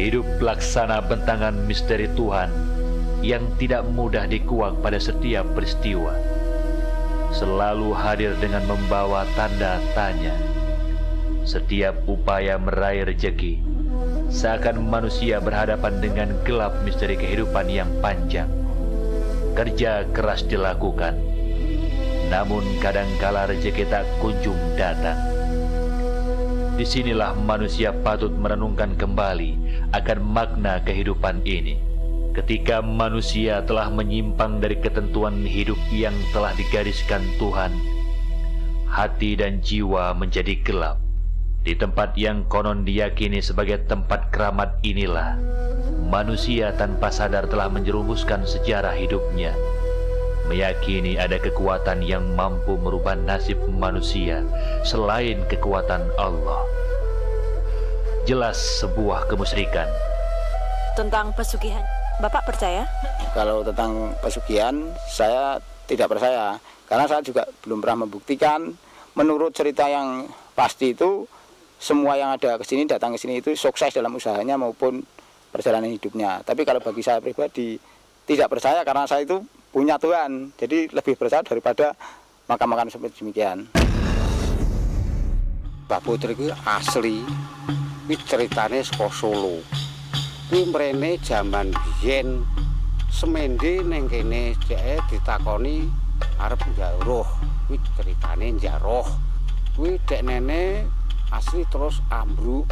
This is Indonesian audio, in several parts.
Hidup laksana bentangan misteri Tuhan yang tidak mudah dikuak pada setiap peristiwa. Selalu hadir dengan membawa tanda tanya. Setiap upaya meraih rezeki, seakan manusia berhadapan dengan gelap misteri kehidupan yang panjang. Kerja keras dilakukan, namun kadangkala rezeki tak kunjung datang. Disinilah manusia patut merenungkan kembali akan makna kehidupan ini. Ketika manusia telah menyimpang dari ketentuan hidup yang telah digariskan Tuhan, hati dan jiwa menjadi gelap. Di tempat yang konon diyakini sebagai tempat keramat inilah, manusia tanpa sadar telah menjerumuskan sejarah hidupnya, meyakini ada kekuatan yang mampu merubah nasib manusia selain kekuatan Allah. Jelas sebuah kemusyrikan. Tentang pesugihan, Bapak percaya? Kalau tentang pesugihan, saya tidak percaya. Karena saya juga belum pernah membuktikan. Menurut cerita yang pasti itu, semua yang ada ke sini, datang ke sini itu sukses dalam usahanya maupun perjalanan hidupnya. Tapi kalau bagi saya pribadi, tidak percaya karena saya itu punya Tuhan. Jadi lebih percaya daripada makam-makam seperti demikian. Mbah Putri itu asli. Ini ceritanya saka Solo. Ini mrene jaman biyen semende ning kene dhek ditakoni arep njaruh. Kuwi ceritane njaruh. Kuwi dek nene asli terus ambruk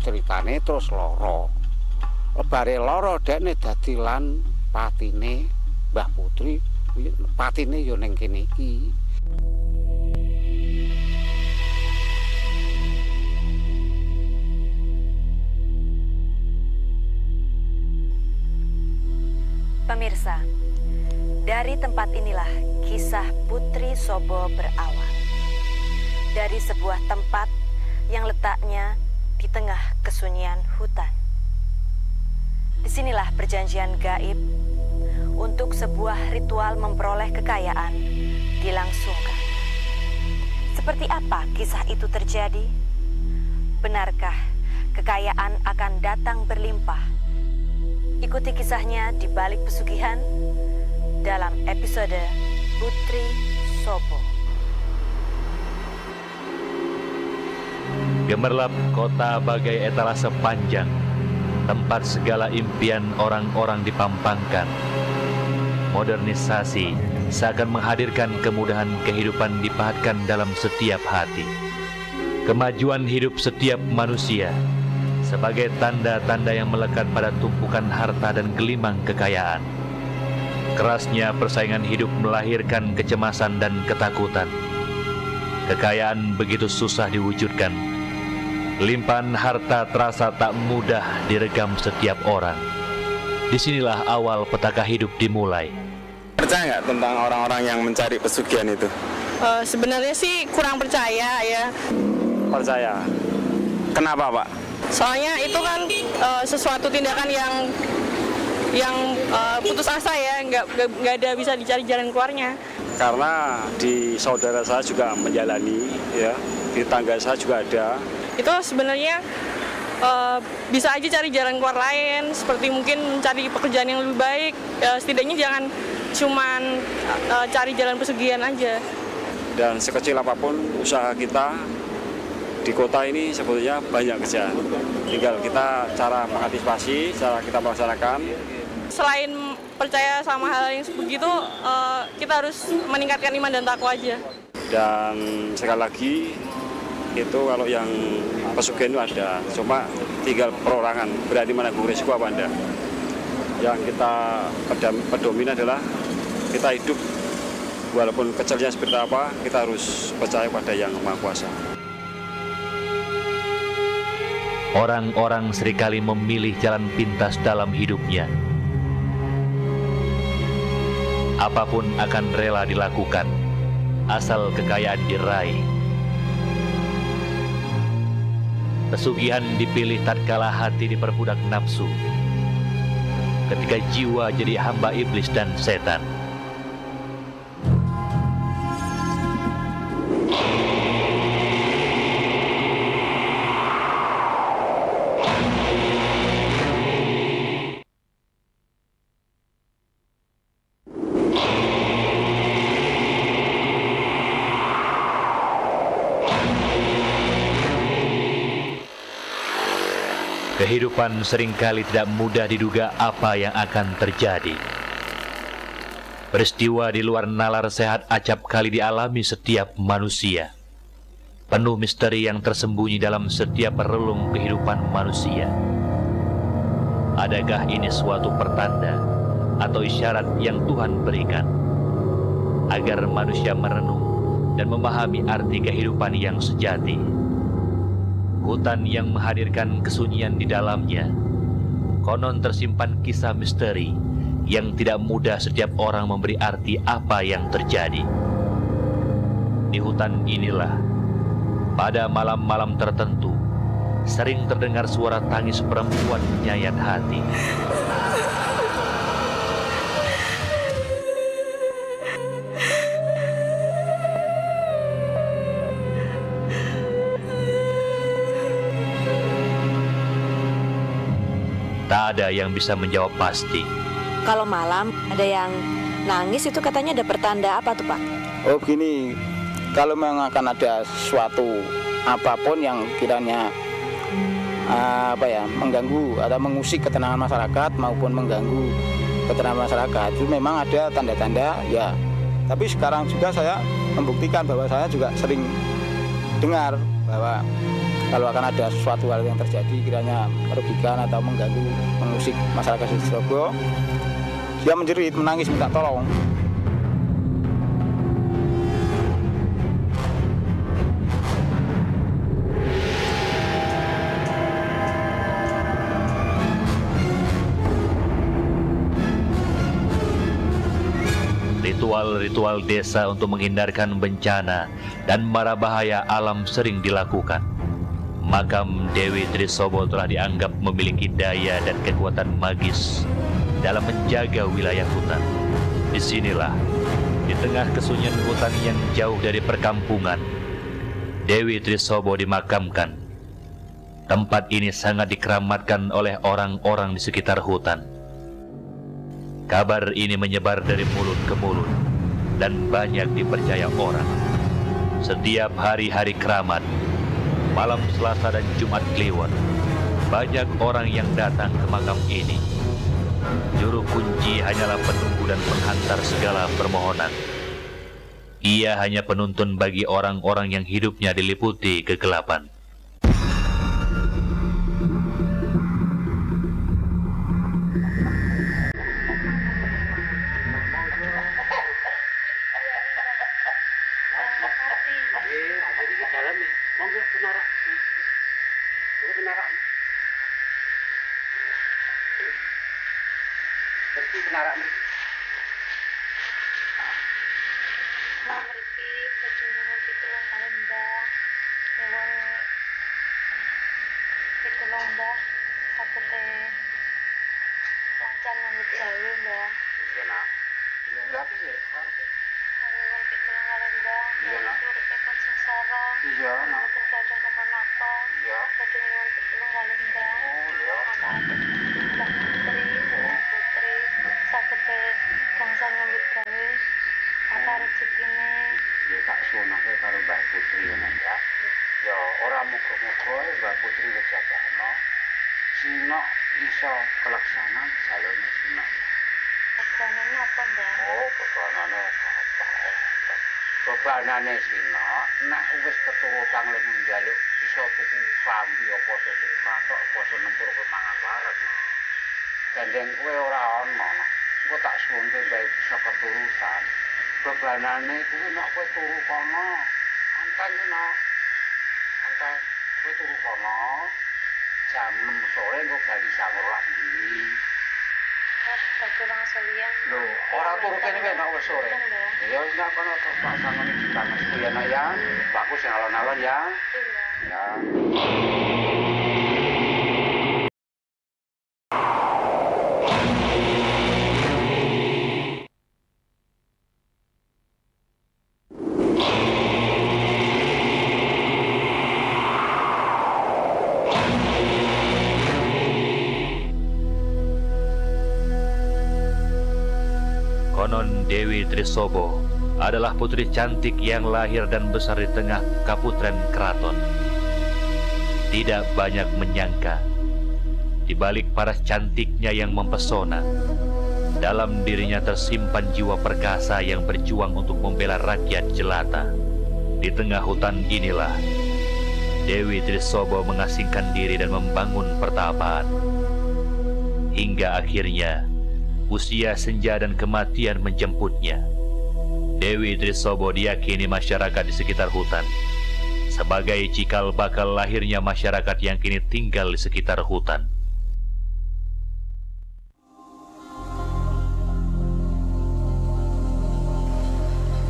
ceritane terus lara. Lebare lara dekne dadi lan patine Mbah Putri, patine ya ning kene iki. Pemirsa, dari tempat inilah kisah Putri Sobo berawal. Dari sebuah tempat yang letaknya di tengah kesunyian hutan. Disinilah perjanjian gaib untuk sebuah ritual memperoleh kekayaan dilangsungkan. Seperti apa kisah itu terjadi? Benarkah kekayaan akan datang berlimpah? Ikuti kisahnya di balik pesugihan dalam episode Putri Sobo. Gemerlap kota bagai etalase panjang, tempat segala impian orang-orang dipampangkan. Modernisasi seakan menghadirkan kemudahan kehidupan dipahatkan dalam setiap hati. Kemajuan hidup setiap manusia sebagai tanda-tanda yang melekat pada tumpukan harta dan gelimang kekayaan. Kerasnya persaingan hidup melahirkan kecemasan dan ketakutan. Kekayaan begitu susah diwujudkan. Limpahan harta terasa tak mudah diregam setiap orang. Disinilah awal petaka hidup dimulai. Percaya nggak tentang orang-orang yang mencari pesugihan itu? Sebenarnya sih kurang percaya ya. Percaya. Kenapa, Pak? Soalnya itu kan sesuatu tindakan yang putus asa ya, nggak ada bisa dicari jalan keluarnya. Karena di saudara saya juga menjalani, ya, di tangga saya juga ada. Itu sebenarnya bisa aja cari jalan keluar lain, seperti mungkin mencari pekerjaan yang lebih baik. Setidaknya jangan cuman cari jalan pesugihan aja. Dan sekecil apapun usaha kita di kota ini sebetulnya banyak kerjaan. Tinggal kita cara mengantisipasi, cara kita melaksanakan. Selain percaya sama hal yang begitu, kita harus meningkatkan iman dan takwa aja. Dan sekali lagi, itu kalau yang pesugihan itu ada, cuma tinggal perorangan, berani menanggung risiko apa enggak. Yang kita pedomin adalah kita hidup, walaupun kecilnya seperti apa, kita harus percaya pada Yang Maha Kuasa. Orang-orang seringkali memilih jalan pintas dalam hidupnya. Apapun akan rela dilakukan, asal kekayaan diraih. Pesugihan dipilih tatkala hati diperbudak nafsu, ketika jiwa jadi hamba iblis dan setan. Kehidupan seringkali tidak mudah diduga apa yang akan terjadi. Peristiwa di luar nalar sehat acap kali dialami setiap manusia. Penuh misteri yang tersembunyi dalam setiap relung kehidupan manusia. Adakah ini suatu pertanda atau isyarat yang Tuhan berikan agar manusia merenung dan memahami arti kehidupan yang sejati? Hutan yang menghadirkan kesunyian di dalamnya, konon tersimpan kisah misteri yang tidak mudah setiap orang memberi arti apa yang terjadi. Di hutan inilah, pada malam-malam tertentu, sering terdengar suara tangis perempuan menyayat hati. Tak ada yang bisa menjawab pasti. Kalau malam ada yang nangis itu katanya ada pertanda apa tuh Pak? Oh gini, kalau memang akan ada sesuatu apapun yang kiranya mengganggu atau mengusik ketenangan masyarakat maupun mengganggu ketenangan masyarakat, itu memang ada tanda-tanda ya. Tapi sekarang juga saya membuktikan bahwa saya juga sering dengar bahwa kalau akan ada sesuatu hal yang terjadi kiranya merugikan atau mengganggu, mengusik masyarakat di Surabaya, dia menjerit, menangis, minta tolong. Ritual-ritual desa untuk menghindarkan bencana dan mara bahaya alam sering dilakukan. Makam Dewi Trisobo telah dianggap memiliki daya dan kekuatan magis dalam menjaga wilayah hutan. Disinilah, di tengah kesunyian hutan yang jauh dari perkampungan, Dewi Trisobo dimakamkan. Tempat ini sangat dikeramatkan oleh orang-orang di sekitar hutan. Kabar ini menyebar dari mulut ke mulut dan banyak dipercaya orang. Setiap hari-hari keramat, malam Selasa dan Jumat Kliwon, banyak orang yang datang ke makam ini. Juru kunci hanyalah penunggu dan penghantar segala permohonan. Ia hanya penuntun bagi orang-orang yang hidupnya diliputi kegelapan. Bebanane sina nek wis keturu kang lek njaluk iso tuku klambi apa tuku patok apa nempur ke mangan wareg. Gandeng kowe ora ana. Engko tak suwunke bae bisa keturusan. Bebanane kuwi nek kowe turu kono. Anten yo Anten kowe turu kono. Jam 6 sore engko bali sangur lagi. Lho, ora turu kene nek wis sore. Ya wis nek kono tak sangone ditanges ya nak ya. Bagus yang alon-alon ya. Ya. Konon Dewi Trisobo adalah putri cantik yang lahir dan besar di tengah kaputren keraton. Tidak banyak menyangka, Di balik paras cantiknya yang mempesona, dalam dirinya tersimpan jiwa perkasa yang berjuang untuk membela rakyat jelata. Di tengah hutan inilah Dewi Trisobo mengasingkan diri dan membangun pertapaan. Hingga akhirnya usia senja dan kematian menjemputnya. Dewi Trisobo diyakini masyarakat di sekitar hutan sebagai cikal bakal lahirnya masyarakat yang kini tinggal di sekitar hutan.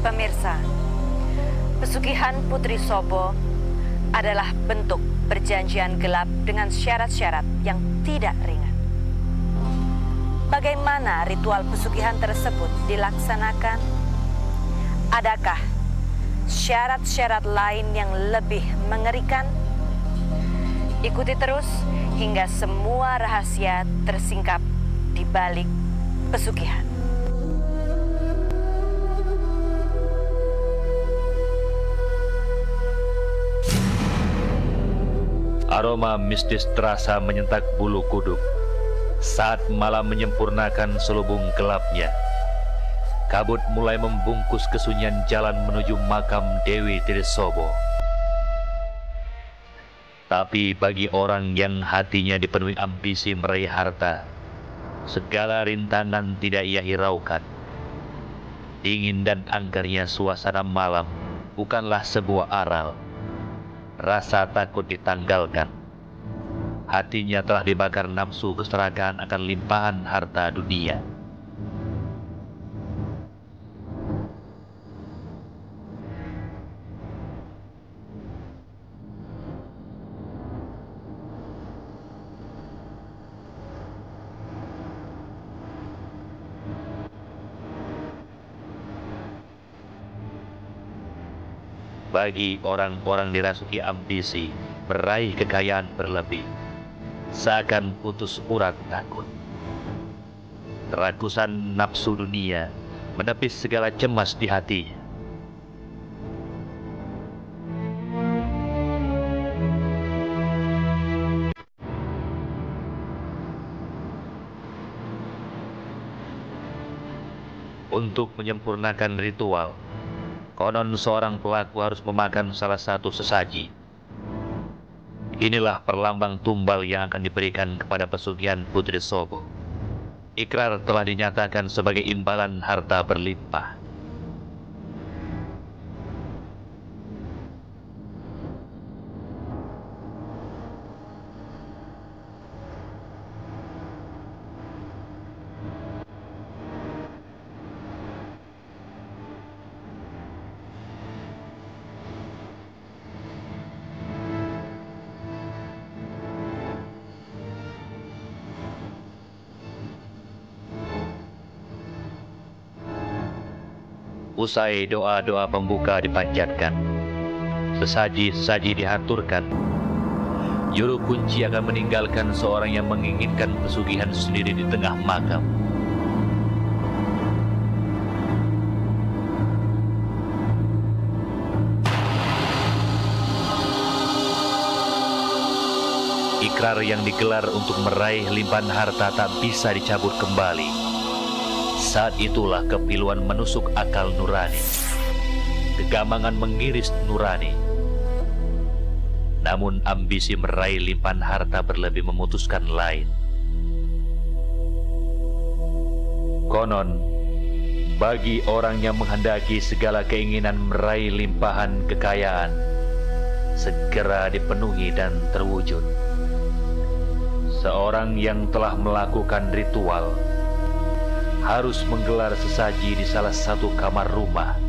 Pemirsa, pesugihan Putri Sobo adalah bentuk perjanjian gelap dengan syarat-syarat yang tidak ringan. Bagaimana ritual pesugihan tersebut dilaksanakan? Adakah syarat-syarat lain yang lebih mengerikan? Ikuti terus hingga semua rahasia tersingkap di balik pesugihan. Aroma mistis terasa menyentak bulu kuduk saat malam menyempurnakan selubung gelapnya. Kabut mulai membungkus kesunyian jalan menuju makam Dewi Trisobo. Tapi bagi orang yang hatinya dipenuhi ambisi meraih harta, segala rintangan tidak ia hiraukan. Dingin dan angkernya suasana malam bukanlah sebuah aral. Rasa takut ditanggalkan. Hatinya telah dibakar nafsu keserakahan akan limpahan harta dunia. Bagi orang-orang dirasuki ambisi, meraih kekayaan berlebih, seakan putus urat takut. Kerakusan nafsu dunia menepis segala cemas di hatinya. Untuk menyempurnakan ritual, konon seorang pelaku harus memakan salah satu sesaji. Inilah perlambang tumbal yang akan diberikan kepada pesugihan Putri Sobo. Ikrar telah dinyatakan sebagai imbalan harta berlimpah. Usai doa-doa pembuka dipanjatkan, sesaji-sesaji dihaturkan, juru kunci akan meninggalkan seorang yang menginginkan pesugihan sendiri di tengah makam. Ikrar yang digelar untuk meraih limpahan harta tak bisa dicabut kembali. Saat itulah kepiluan menusuk akal nurani. Kegamangan mengiris nurani. Namun ambisi meraih limpahan harta berlebih memutuskan lain. Konon, bagi orang yang menghendaki segala keinginan meraih limpahan kekayaan, segera dipenuhi dan terwujud. Seorang yang telah melakukan ritual harus menggelar sesaji di salah satu kamar rumah.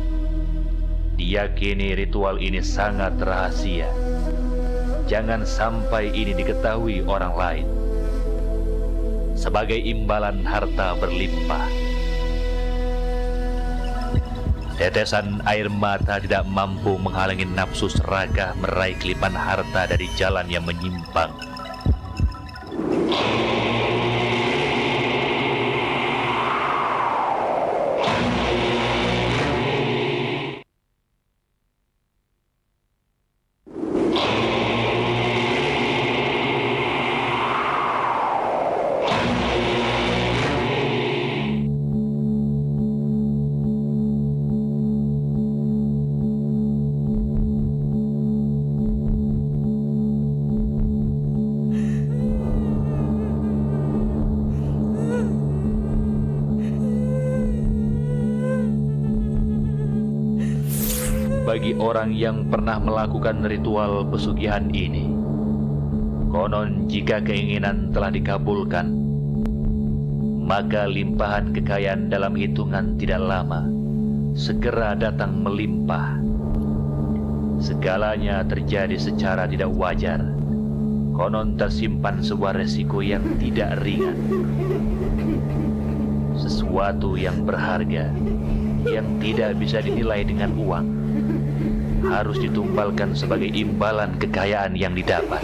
Diyakini ritual ini sangat rahasia. Jangan sampai ini diketahui orang lain. Sebagai imbalan harta berlimpah. Tetesan air mata tidak mampu menghalangi nafsu serakah meraih kelimpahan harta dari jalan yang menyimpang. bagi orang yang pernah melakukan ritual pesugihan ini. Konon jika keinginan telah dikabulkan, maka limpahan kekayaan dalam hitungan tidak lama segera datang melimpah. Segalanya terjadi secara tidak wajar. Konon tersimpan sebuah resiko yang tidak ringan. Sesuatu yang berharga, yang tidak bisa dinilai dengan uang, harus ditumbalkan sebagai imbalan kekayaan yang didapat.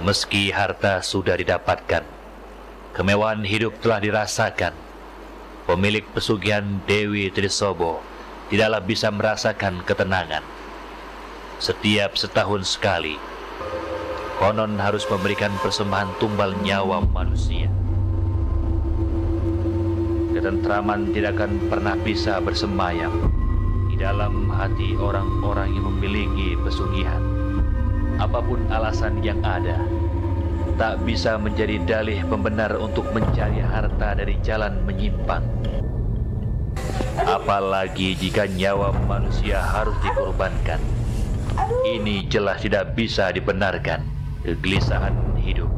Meski harta sudah didapatkan, kemewahan hidup telah dirasakan, pemilik pesugihan Dewi Trisobo tidaklah bisa merasakan ketenangan. Setiap setahun sekali, konon harus memberikan persembahan tumbal nyawa manusia. Ketentraman tidak akan pernah bisa bersemayam di dalam hati orang-orang yang memiliki pesugihan. Apapun alasan yang ada, tak bisa menjadi dalih pembenar untuk mencari harta dari jalan menyimpang. Apalagi jika nyawa manusia harus dikorbankan. Ini jelas tidak bisa dibenarkan. Kegelisahan hidup,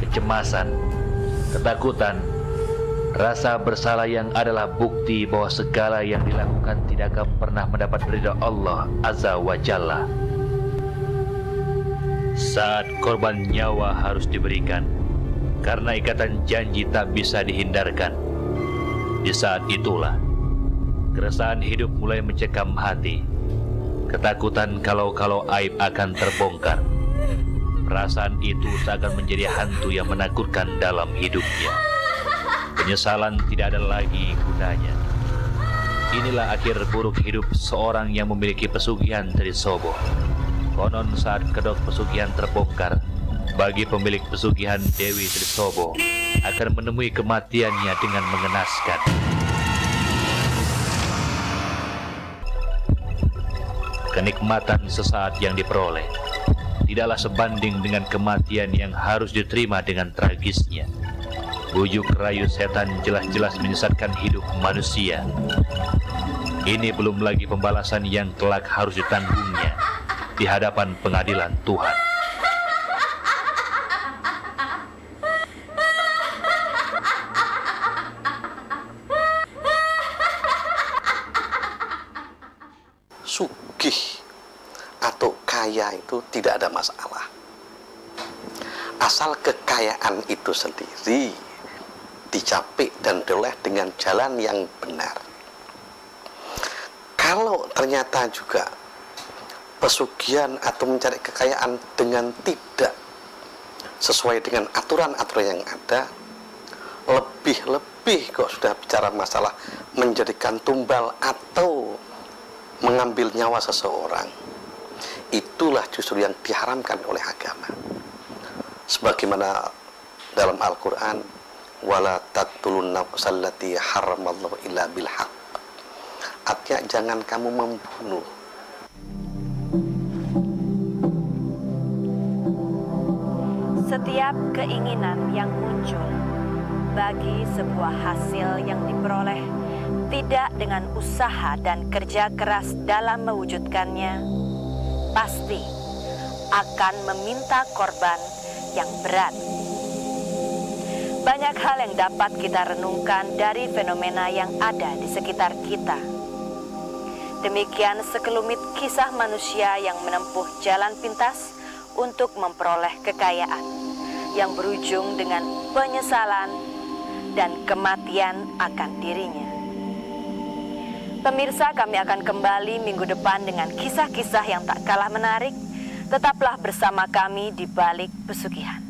kecemasan, ketakutan, rasa bersalah yang adalah bukti bahwa segala yang dilakukan tidak akan pernah mendapat ridha Allah Azza wa Jalla. Saat korban nyawa harus diberikan, karena ikatan janji tak bisa dihindarkan. Di saat itulah, keresahan hidup mulai mencekam hati. Ketakutan kalau aib akan terbongkar. Perasaan itu seakan menjadi hantu yang menakutkan dalam hidupnya. Penyesalan tidak ada lagi gunanya. Inilah akhir buruk hidup seorang yang memiliki pesugihan Trisobo. Konon saat kedok pesugihan terbongkar, bagi pemilik pesugihan Dewi Trisobo akan menemui kematiannya dengan mengenaskan. Kenikmatan sesaat yang diperoleh tidaklah sebanding dengan kematian yang harus diterima dengan tragisnya. Bujuk rayu setan jelas-jelas menyesatkan hidup manusia. Ini belum lagi pembalasan yang kelak harus ditanggungnya di hadapan pengadilan Tuhan. Sugih atau kaya itu tidak ada masalah, asal kekayaan itu sendiri dicapai dan dioleh dengan jalan yang benar. Kalau ternyata juga pesugihan atau mencari kekayaan dengan tidak sesuai dengan aturan-aturan yang ada, lebih-lebih kok sudah bicara masalah menjadikan tumbal atau mengambil nyawa seseorang, itulah justru yang diharamkan oleh agama. Sebagaimana dalam Al-Quran, wala taqtulun nafsal lati haramallahu illa bil haqq. Artinya jangan kamu membunuh. Setiap keinginan yang muncul bagi sebuah hasil yang diperoleh tidak dengan usaha dan kerja keras dalam mewujudkannya, pasti akan meminta korban yang berat. Banyak hal yang dapat kita renungkan dari fenomena yang ada di sekitar kita. Demikian sekelumit kisah manusia yang menempuh jalan pintas untuk memperoleh kekayaan yang berujung dengan penyesalan dan kematian akan dirinya. Pemirsa, kami akan kembali minggu depan dengan kisah-kisah yang tak kalah menarik. Tetaplah bersama kami di Balik Pesugihan.